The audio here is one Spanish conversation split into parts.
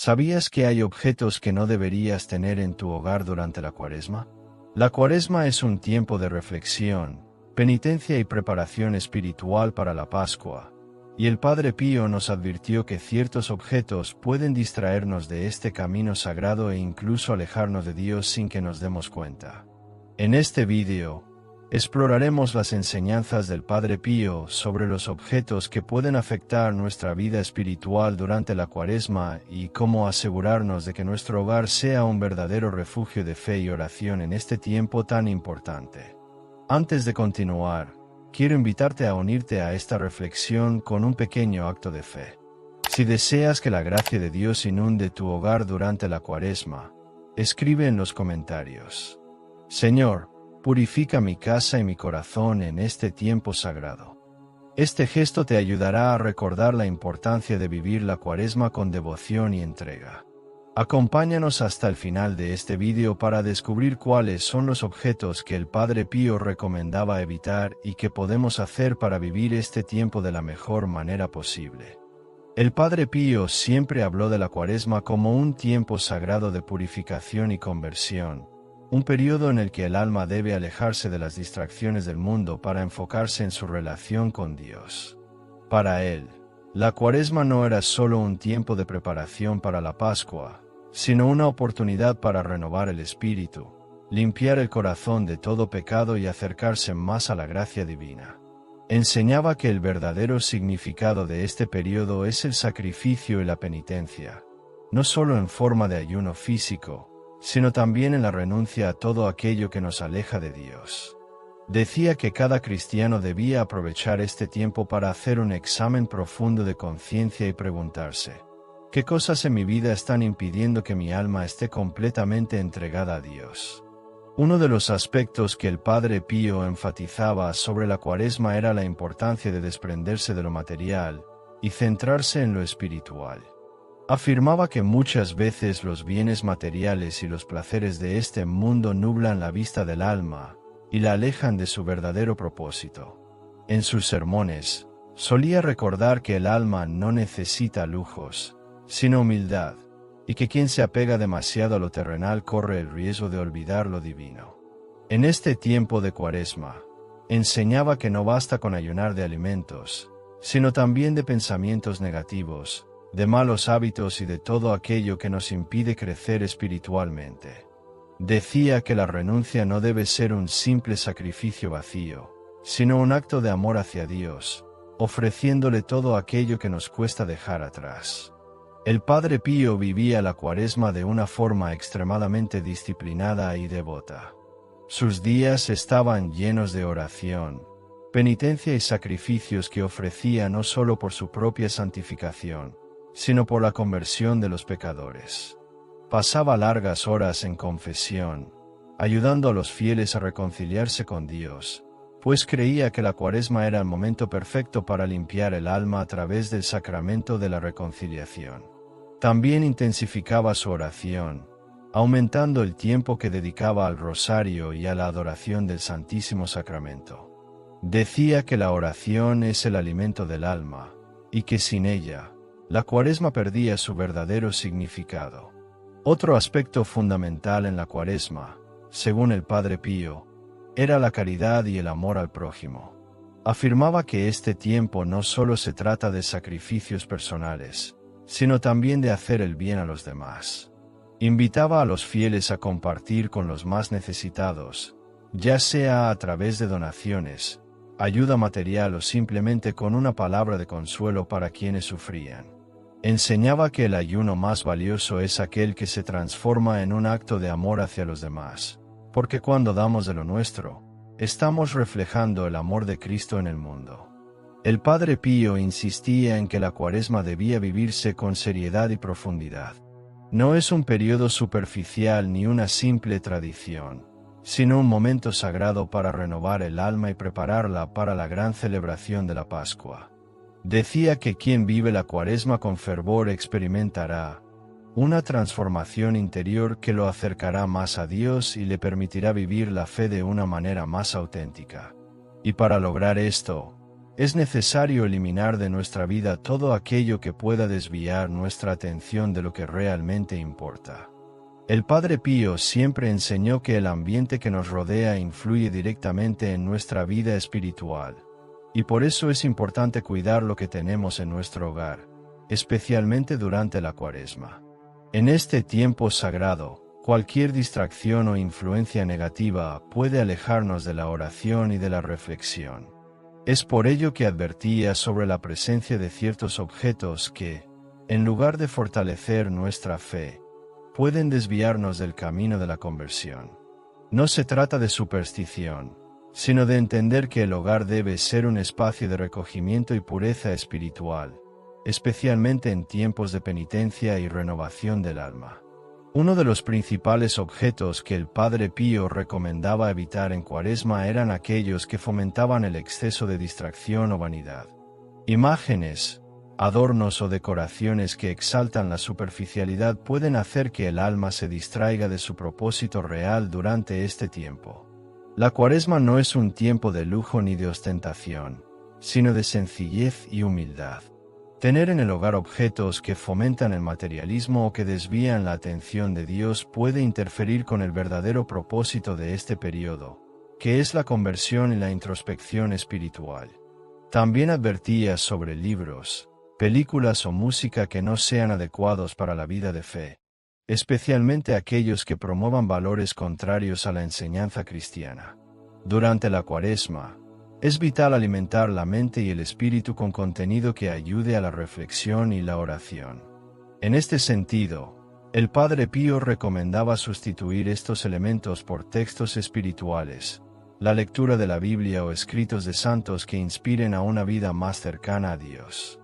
¿Sabías que hay objetos que no deberías tener en tu hogar durante la Cuaresma? La Cuaresma es un tiempo de reflexión, penitencia y preparación espiritual para la Pascua, y el Padre Pío nos advirtió que ciertos objetos pueden distraernos de este camino sagrado e incluso alejarnos de Dios sin que nos demos cuenta. En este vídeo, exploraremos las enseñanzas del Padre Pío sobre los objetos que pueden afectar nuestra vida espiritual durante la Cuaresma y cómo asegurarnos de que nuestro hogar sea un verdadero refugio de fe y oración en este tiempo tan importante. Antes de continuar, quiero invitarte a unirte a esta reflexión con un pequeño acto de fe. Si deseas que la gracia de Dios inunde tu hogar durante la Cuaresma, escribe en los comentarios: Señor, purifica mi casa y mi corazón en este tiempo sagrado. Este gesto te ayudará a recordar la importancia de vivir la Cuaresma con devoción y entrega. Acompáñanos hasta el final de este vídeo para descubrir cuáles son los objetos que el Padre Pío recomendaba evitar y qué podemos hacer para vivir este tiempo de la mejor manera posible. El Padre Pío siempre habló de la Cuaresma como un tiempo sagrado de purificación y conversión, un periodo en el que el alma debe alejarse de las distracciones del mundo para enfocarse en su relación con Dios. Para él, la Cuaresma no era solo un tiempo de preparación para la Pascua, sino una oportunidad para renovar el espíritu, limpiar el corazón de todo pecado y acercarse más a la gracia divina. Enseñaba que el verdadero significado de este periodo es el sacrificio y la penitencia, no solo en forma de ayuno físico, sino también en la renuncia a todo aquello que nos aleja de Dios. Decía que cada cristiano debía aprovechar este tiempo para hacer un examen profundo de conciencia y preguntarse: ¿qué cosas en mi vida están impidiendo que mi alma esté completamente entregada a Dios? Uno de los aspectos que el Padre Pío enfatizaba sobre la Cuaresma era la importancia de desprenderse de lo material y centrarse en lo espiritual. Afirmaba que muchas veces los bienes materiales y los placeres de este mundo nublan la vista del alma y la alejan de su verdadero propósito. En sus sermones, solía recordar que el alma no necesita lujos, sino humildad, y que quien se apega demasiado a lo terrenal corre el riesgo de olvidar lo divino. En este tiempo de Cuaresma, enseñaba que no basta con ayunar de alimentos, sino también de pensamientos negativos, de malos hábitos y de todo aquello que nos impide crecer espiritualmente. Decía que la renuncia no debe ser un simple sacrificio vacío, sino un acto de amor hacia Dios, ofreciéndole todo aquello que nos cuesta dejar atrás. El Padre Pío vivía la Cuaresma de una forma extremadamente disciplinada y devota. Sus días estaban llenos de oración, penitencia y sacrificios que ofrecía no solo por su propia santificación, sino por la conversión de los pecadores. Pasaba largas horas en confesión, ayudando a los fieles a reconciliarse con Dios, pues creía que la Cuaresma era el momento perfecto para limpiar el alma a través del sacramento de la reconciliación. También intensificaba su oración, aumentando el tiempo que dedicaba al rosario y a la adoración del Santísimo Sacramento. Decía que la oración es el alimento del alma, y que sin ella, la Cuaresma perdía su verdadero significado. Otro aspecto fundamental en la Cuaresma, según el Padre Pío, era la caridad y el amor al prójimo. Afirmaba que este tiempo no solo se trata de sacrificios personales, sino también de hacer el bien a los demás. Invitaba a los fieles a compartir con los más necesitados, ya sea a través de donaciones, ayuda material o simplemente con una palabra de consuelo para quienes sufrían. Enseñaba que el ayuno más valioso es aquel que se transforma en un acto de amor hacia los demás, porque cuando damos de lo nuestro, estamos reflejando el amor de Cristo en el mundo. El Padre Pío insistía en que la Cuaresma debía vivirse con seriedad y profundidad. No es un periodo superficial ni una simple tradición, sino un momento sagrado para renovar el alma y prepararla para la gran celebración de la Pascua. Decía que quien vive la Cuaresma con fervor experimentará una transformación interior que lo acercará más a Dios y le permitirá vivir la fe de una manera más auténtica. Y para lograr esto, es necesario eliminar de nuestra vida todo aquello que pueda desviar nuestra atención de lo que realmente importa. El Padre Pío siempre enseñó que el ambiente que nos rodea influye directamente en nuestra vida espiritual, y por eso es importante cuidar lo que tenemos en nuestro hogar, especialmente durante la Cuaresma. En este tiempo sagrado, cualquier distracción o influencia negativa puede alejarnos de la oración y de la reflexión. Es por ello que advertía sobre la presencia de ciertos objetos que, en lugar de fortalecer nuestra fe, pueden desviarnos del camino de la conversión. No se trata de superstición, sino de entender que el hogar debe ser un espacio de recogimiento y pureza espiritual, especialmente en tiempos de penitencia y renovación del alma. Uno de los principales objetos que el Padre Pío recomendaba evitar en Cuaresma eran aquellos que fomentaban el exceso de distracción o vanidad. Imágenes, adornos o decoraciones que exaltan la superficialidad pueden hacer que el alma se distraiga de su propósito real durante este tiempo. La Cuaresma no es un tiempo de lujo ni de ostentación, sino de sencillez y humildad. Tener en el hogar objetos que fomentan el materialismo o que desvían la atención de Dios puede interferir con el verdadero propósito de este periodo, que es la conversión y la introspección espiritual. También advertía sobre libros, películas o música que no sean adecuados para la vida de fe, especialmente aquellos que promuevan valores contrarios a la enseñanza cristiana. Durante la Cuaresma, es vital alimentar la mente y el espíritu con contenido que ayude a la reflexión y la oración. En este sentido, el Padre Pío recomendaba sustituir estos elementos por textos espirituales, la lectura de la Biblia o escritos de santos que inspiren a una vida más cercana a Dios.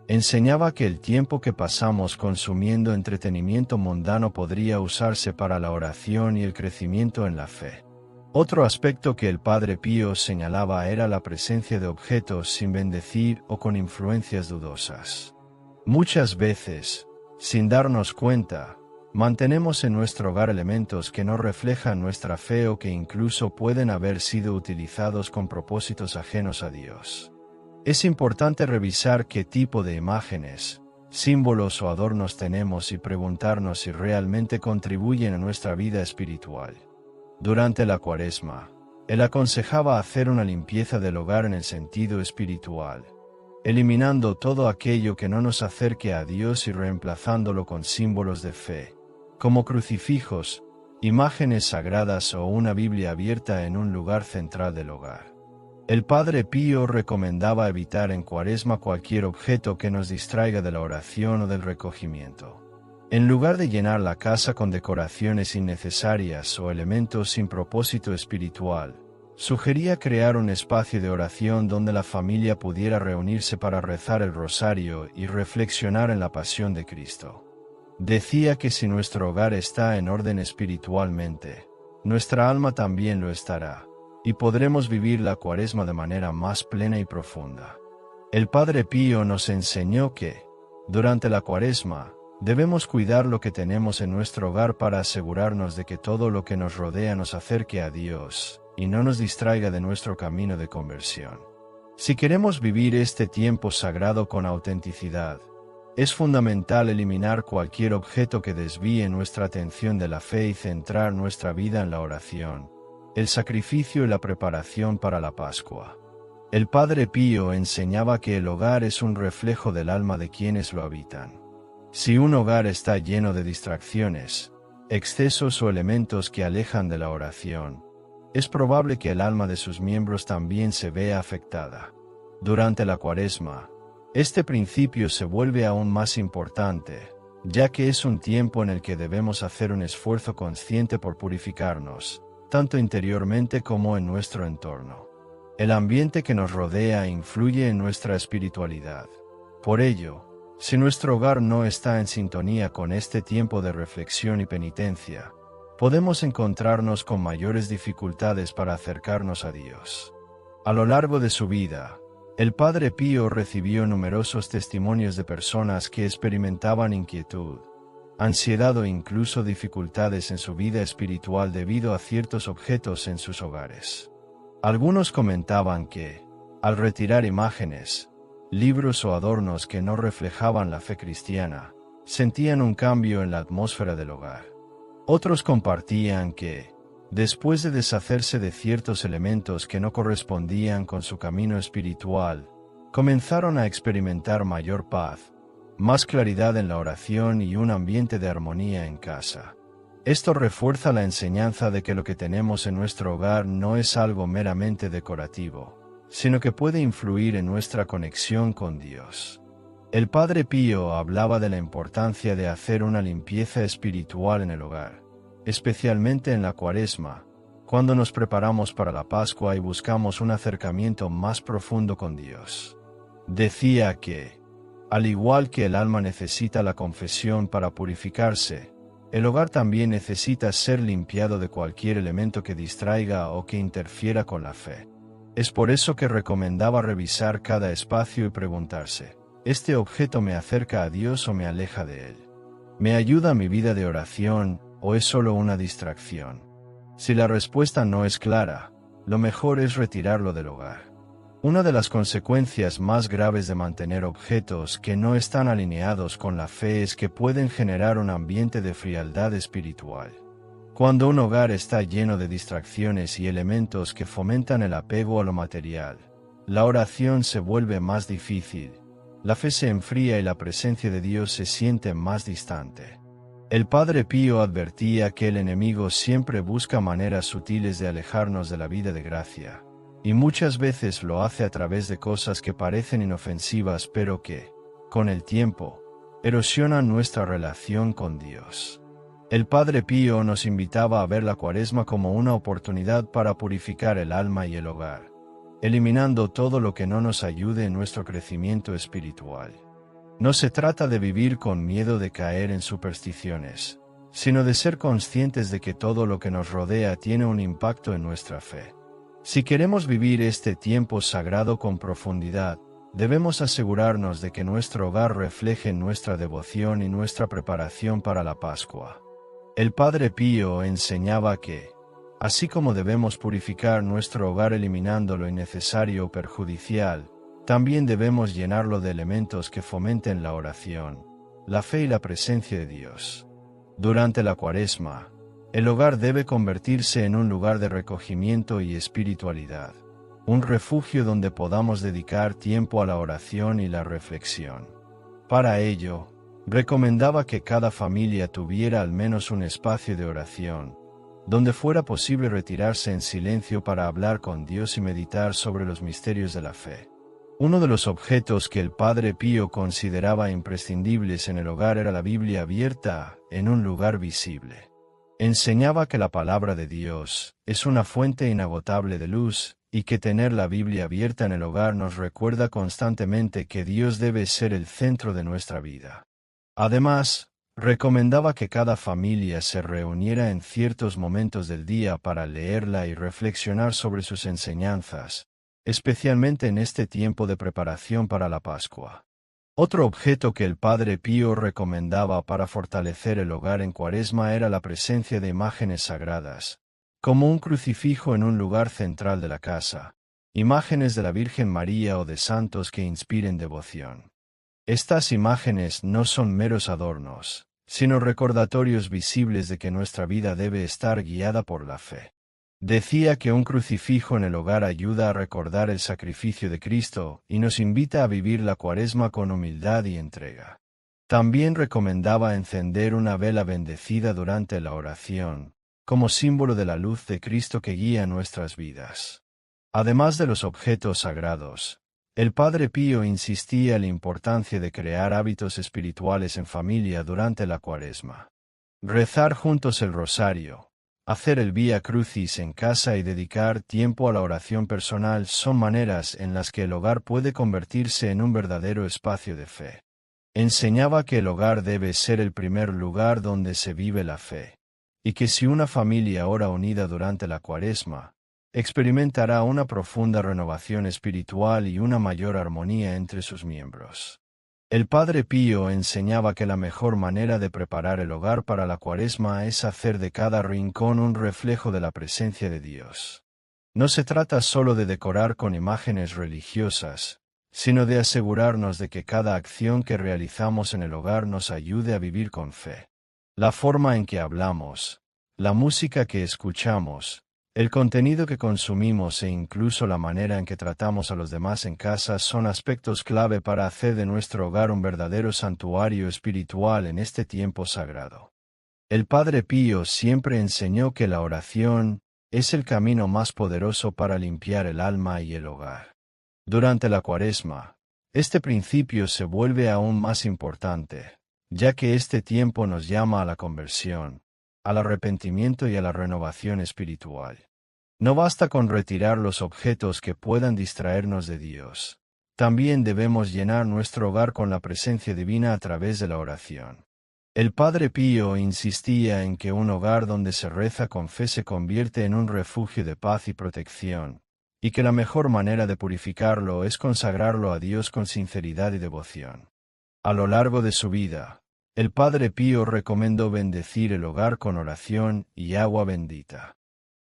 Enseñaba que el tiempo que pasamos consumiendo entretenimiento mundano podría usarse para la oración y el crecimiento en la fe. Otro aspecto que el Padre Pío señalaba era la presencia de objetos sin bendecir o con influencias dudosas. Muchas veces, sin darnos cuenta, mantenemos en nuestro hogar elementos que no reflejan nuestra fe o que incluso pueden haber sido utilizados con propósitos ajenos a Dios. Es importante revisar qué tipo de imágenes, símbolos o adornos tenemos y preguntarnos si realmente contribuyen a nuestra vida espiritual. Durante la Cuaresma, él aconsejaba hacer una limpieza del hogar en el sentido espiritual, eliminando todo aquello que no nos acerque a Dios y reemplazándolo con símbolos de fe, como crucifijos, imágenes sagradas o una Biblia abierta en un lugar central del hogar. El Padre Pío recomendaba evitar en Cuaresma cualquier objeto que nos distraiga de la oración o del recogimiento. En lugar de llenar la casa con decoraciones innecesarias o elementos sin propósito espiritual, sugería crear un espacio de oración donde la familia pudiera reunirse para rezar el rosario y reflexionar en la pasión de Cristo. Decía que si nuestro hogar está en orden espiritualmente, nuestra alma también lo estará, y podremos vivir la Cuaresma de manera más plena y profunda. El Padre Pío nos enseñó que, durante la Cuaresma, debemos cuidar lo que tenemos en nuestro hogar para asegurarnos de que todo lo que nos rodea nos acerque a Dios y no nos distraiga de nuestro camino de conversión. Si queremos vivir este tiempo sagrado con autenticidad, es fundamental eliminar cualquier objeto que desvíe nuestra atención de la fe y centrar nuestra vida en la oración, el sacrificio y la preparación para la Pascua. El Padre Pío enseñaba que el hogar es un reflejo del alma de quienes lo habitan. Si un hogar está lleno de distracciones, excesos o elementos que alejan de la oración, es probable que el alma de sus miembros también se vea afectada. Durante la Cuaresma, este principio se vuelve aún más importante, ya que es un tiempo en el que debemos hacer un esfuerzo consciente por purificarnos, tanto interiormente como en nuestro entorno. El ambiente que nos rodea influye en nuestra espiritualidad. Por ello, si nuestro hogar no está en sintonía con este tiempo de reflexión y penitencia, podemos encontrarnos con mayores dificultades para acercarnos a Dios. A lo largo de su vida, el Padre Pío recibió numerosos testimonios de personas que experimentaban inquietud, ansiedad o incluso dificultades en su vida espiritual debido a ciertos objetos en sus hogares. Algunos comentaban que, Al retirar imágenes, libros o adornos que no reflejaban la fe cristiana, sentían un cambio en la atmósfera del hogar. Otros compartían que, después de deshacerse de ciertos elementos que no correspondían con su camino espiritual, comenzaron a experimentar mayor paz, más claridad en la oración y un ambiente de armonía en casa. Esto refuerza la enseñanza de que lo que tenemos en nuestro hogar no es algo meramente decorativo, sino que puede influir en nuestra conexión con Dios. El Padre Pío hablaba de la importancia de hacer una limpieza espiritual en el hogar, especialmente en la Cuaresma, cuando nos preparamos para la Pascua y buscamos un acercamiento más profundo con Dios. Decía que, al igual que el alma necesita la confesión para purificarse, el hogar también necesita ser limpiado de cualquier elemento que distraiga o que interfiera con la fe. Es por eso que recomendaba revisar cada espacio y preguntarse, ¿este objeto me acerca a Dios o me aleja de Él? ¿Me ayuda a mi vida de oración o es solo una distracción? Si la respuesta no es clara, lo mejor es retirarlo del hogar. Una de las consecuencias más graves de mantener objetos que no están alineados con la fe es que pueden generar un ambiente de frialdad espiritual. Cuando un hogar está lleno de distracciones y elementos que fomentan el apego a lo material, la oración se vuelve más difícil, la fe se enfría y la presencia de Dios se siente más distante. El Padre Pío advertía que el enemigo siempre busca maneras sutiles de alejarnos de la vida de gracia, y muchas veces lo hace a través de cosas que parecen inofensivas pero que, con el tiempo, erosionan nuestra relación con Dios. El Padre Pío nos invitaba a ver la Cuaresma como una oportunidad para purificar el alma y el hogar, eliminando todo lo que no nos ayude en nuestro crecimiento espiritual. No se trata de vivir con miedo de caer en supersticiones, sino de ser conscientes de que todo lo que nos rodea tiene un impacto en nuestra fe. Si queremos vivir este tiempo sagrado con profundidad, debemos asegurarnos de que nuestro hogar refleje nuestra devoción y nuestra preparación para la Pascua. El Padre Pío enseñaba que, así como debemos purificar nuestro hogar eliminando lo innecesario o perjudicial, también debemos llenarlo de elementos que fomenten la oración, la fe y la presencia de Dios. Durante la Cuaresma, el hogar debe convertirse en un lugar de recogimiento y espiritualidad, un refugio donde podamos dedicar tiempo a la oración y la reflexión. Para ello, recomendaba que cada familia tuviera al menos un espacio de oración, donde fuera posible retirarse en silencio para hablar con Dios y meditar sobre los misterios de la fe. Uno de los objetos que el Padre Pío consideraba imprescindibles en el hogar era la Biblia abierta en un lugar visible. Enseñaba que la palabra de Dios es una fuente inagotable de luz, y que tener la Biblia abierta en el hogar nos recuerda constantemente que Dios debe ser el centro de nuestra vida. Además, recomendaba que cada familia se reuniera en ciertos momentos del día para leerla y reflexionar sobre sus enseñanzas, especialmente en este tiempo de preparación para la Pascua. Otro objeto que el Padre Pío recomendaba para fortalecer el hogar en Cuaresma era la presencia de imágenes sagradas, como un crucifijo en un lugar central de la casa, imágenes de la Virgen María o de santos que inspiren devoción. Estas imágenes no son meros adornos, sino recordatorios visibles de que nuestra vida debe estar guiada por la fe. Decía que un crucifijo en el hogar ayuda a recordar el sacrificio de Cristo y nos invita a vivir la Cuaresma con humildad y entrega. También recomendaba encender una vela bendecida durante la oración, como símbolo de la luz de Cristo que guía nuestras vidas. Además de los objetos sagrados, el Padre Pío insistía en la importancia de crear hábitos espirituales en familia durante la Cuaresma. Rezar juntos el rosario, hacer el Vía Crucis en casa y dedicar tiempo a la oración personal son maneras en las que el hogar puede convertirse en un verdadero espacio de fe. Enseñaba que el hogar debe ser el primer lugar donde se vive la fe, y que si una familia ora unida durante la Cuaresma, experimentará una profunda renovación espiritual y una mayor armonía entre sus miembros. El Padre Pío enseñaba que la mejor manera de preparar el hogar para la Cuaresma es hacer de cada rincón un reflejo de la presencia de Dios. No se trata solo de decorar con imágenes religiosas, sino de asegurarnos de que cada acción que realizamos en el hogar nos ayude a vivir con fe. La forma en que hablamos, la música que escuchamos, el contenido que consumimos e incluso la manera en que tratamos a los demás en casa son aspectos clave para hacer de nuestro hogar un verdadero santuario espiritual en este tiempo sagrado. El Padre Pío siempre enseñó que la oración es el camino más poderoso para limpiar el alma y el hogar. Durante la Cuaresma, este principio se vuelve aún más importante, ya que este tiempo nos llama a la conversión, al arrepentimiento y a la renovación espiritual. No basta con retirar los objetos que puedan distraernos de Dios. También debemos llenar nuestro hogar con la presencia divina a través de la oración. El Padre Pío insistía en que un hogar donde se reza con fe se convierte en un refugio de paz y protección, y que la mejor manera de purificarlo es consagrarlo a Dios con sinceridad y devoción. A lo largo de su vida, el Padre Pío recomendó bendecir el hogar con oración y agua bendita.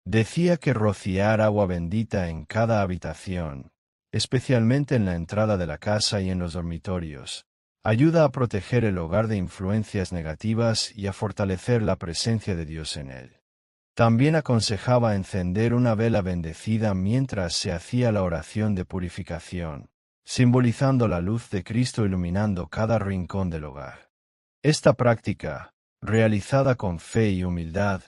Decía que rociar agua bendita en cada habitación, especialmente en la entrada de la casa y en los dormitorios, ayuda a proteger el hogar de influencias negativas y a fortalecer la presencia de Dios en él. También aconsejaba encender una vela bendecida mientras se hacía la oración de purificación, simbolizando la luz de Cristo iluminando cada rincón del hogar. Esta práctica, realizada con fe y humildad,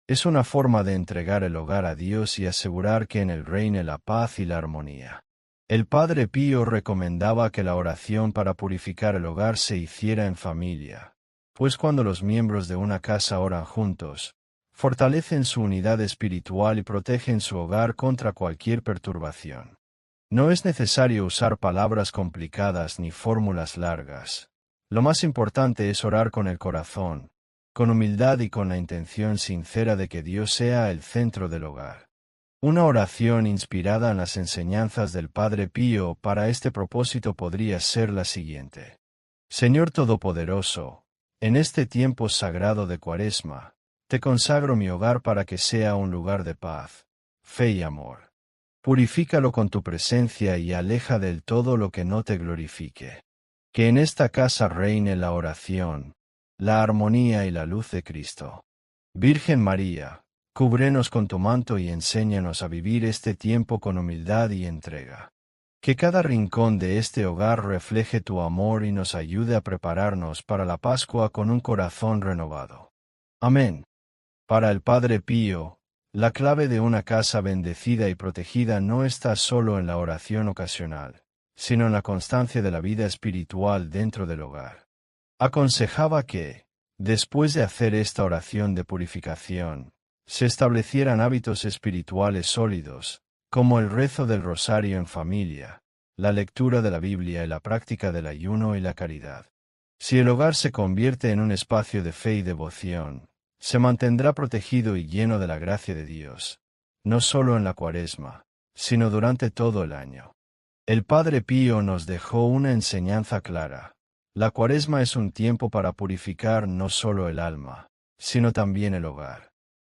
es una forma de entregar el hogar a Dios y asegurar que en él reine la paz y la armonía. El Padre Pío recomendaba que la oración para purificar el hogar se hiciera en familia, pues cuando los miembros de una casa oran juntos, fortalecen su unidad espiritual y protegen su hogar contra cualquier perturbación. No es necesario usar palabras complicadas ni fórmulas largas. Lo más importante es orar con el corazón, con humildad y con la intención sincera de que Dios sea el centro del hogar. Una oración inspirada en las enseñanzas del Padre Pío para este propósito podría ser la siguiente. Señor Todopoderoso, en este tiempo sagrado de Cuaresma, te consagro mi hogar para que sea un lugar de paz, fe y amor. Purifícalo con tu presencia y aleja del todo lo que no te glorifique. Que en esta casa reine la oración, la armonía y la luz de Cristo. Virgen María, cúbrenos con tu manto y enséñanos a vivir este tiempo con humildad y entrega. Que cada rincón de este hogar refleje tu amor y nos ayude a prepararnos para la Pascua con un corazón renovado. Amén. Para el Padre Pío, la clave de una casa bendecida y protegida no está solo en la oración ocasional, sino en la constancia de la vida espiritual dentro del hogar. Aconsejaba que, después de hacer esta oración de purificación, se establecieran hábitos espirituales sólidos, como el rezo del rosario en familia, la lectura de la Biblia y la práctica del ayuno y la caridad. Si el hogar se convierte en un espacio de fe y devoción, se mantendrá protegido y lleno de la gracia de Dios, no solo en la Cuaresma, sino durante todo el año. El Padre Pío nos dejó una enseñanza clara. La Cuaresma es un tiempo para purificar no solo el alma, sino también el hogar.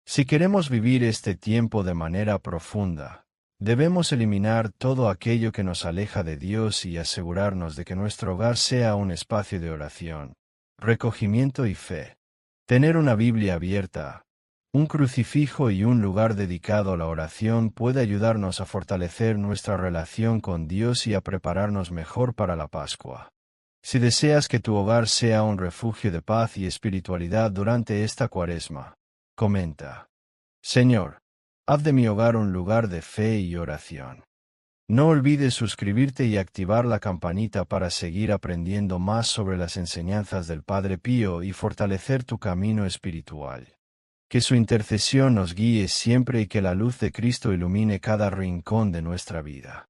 Si queremos vivir este tiempo de manera profunda, debemos eliminar todo aquello que nos aleja de Dios y asegurarnos de que nuestro hogar sea un espacio de oración, recogimiento y fe. Tener una Biblia abierta, un crucifijo y un lugar dedicado a la oración puede ayudarnos a fortalecer nuestra relación con Dios y a prepararnos mejor para la Pascua. Si deseas que tu hogar sea un refugio de paz y espiritualidad durante esta Cuaresma, comenta: Señor, haz de mi hogar un lugar de fe y oración. No olvides suscribirte y activar la campanita para seguir aprendiendo más sobre las enseñanzas del Padre Pío y fortalecer tu camino espiritual. Que su intercesión nos guíe siempre y que la luz de Cristo ilumine cada rincón de nuestra vida.